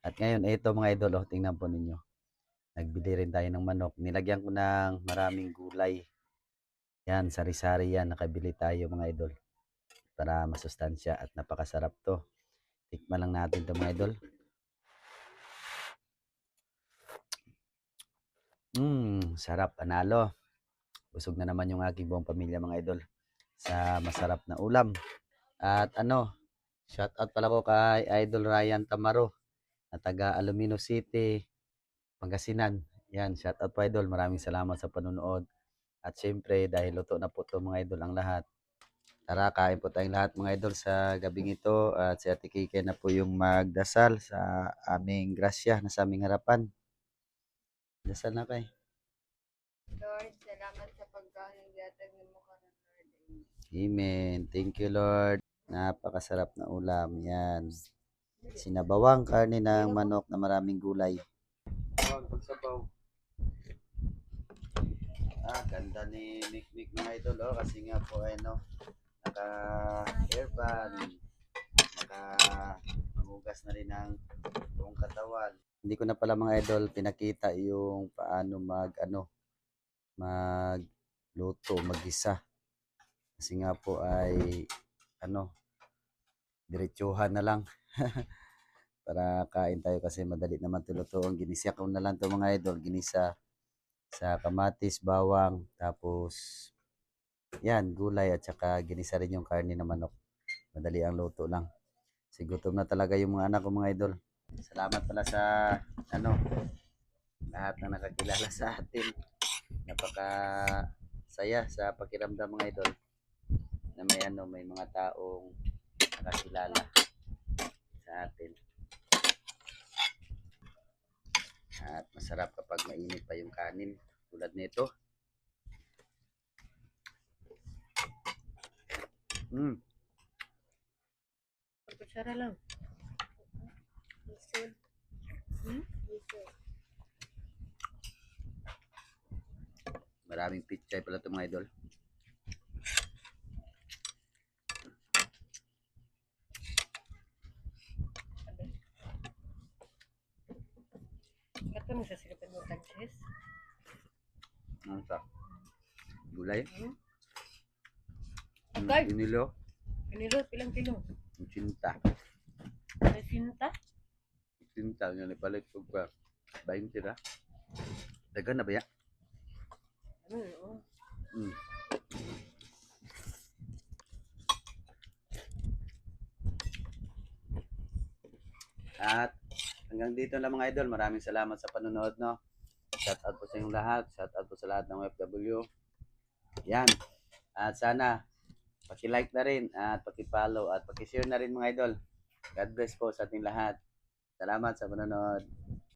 At ngayon, ito mga idol, oh, tingnan po ninyo. Nagbili rin tayo ng manok. Nilagyan ko ng maraming gulay. Yan, sari-sari yan. Nakabili tayo mga idol. Para masustansya at napakasarap to. Tikman lang natin to mga idol. Sarap, panalo. Busog na naman yung aking buong pamilya mga idol sa masarap na ulam. At shout out pala ko kay Idol Ryan Tamaro na taga Alumino City, Pangasinan. Yan, shout out po idol. Maraming salamat sa panonood. At syempre, dahil luto na po to mga idol ang lahat. Tara, kain po tayong lahat mga idol sa gabing ito. At si Ate Kike na po yung magdasal sa aming grasya na sa aming harapan. Dasal na kay. Lord, salamat sa pagkain gatag mo karon, Lord. Amen. Thank you Lord. Napakasarap na ulam. Yan. Sinabawang karne ng manok na maraming gulay. Pagsabaw. Ganda ni Mikmik mga idol, oh, kasi nga po ay naka-airband, naka-magugas na rin ang buong katawan. Hindi ko na pala mga idol pinakita yung paano magluto, magisa. Kasi nga po ay diretsuhan na lang. Para kain tayo kasi madali naman tulutuan. Ginisa ko na lang to mga idol, ginisa sa kamatis, bawang, tapos yan, gulay at saka ginisa rin yung karne ng manok. Madali ang luto lang. Sigutom na talaga yung mga anak ko mga idol. Salamat pala sa lahat na nakakilala sa atin. Napaka saya sa pakiramdam mga idol na may mga taong nakakilala sa atin. At masarap kapag mainit pa yung kanin tulad nito. Kutsara lang. Lisod. Lisod. Maraming pichay pala ito mga idol. Kato mo sa silipan mo tansis. Ano sa? Gulay? Okay. Inilo? Kanilo, pilang kilo? Cinta. Ay, sinta? Cinta nga nipalit ko pa. 20 na. Dagan na ba ya? Ano yun? Oh. At hanggang dito lang mga idol. Maraming salamat sa panonood, no. Shout out po sa inyong lahat. Shout out po sa lahat ng OFW. Yan. At sana paki-like na rin at paki-follow at paki-share na rin mga idol. God bless po sa ating lahat. Salamat sa panonood.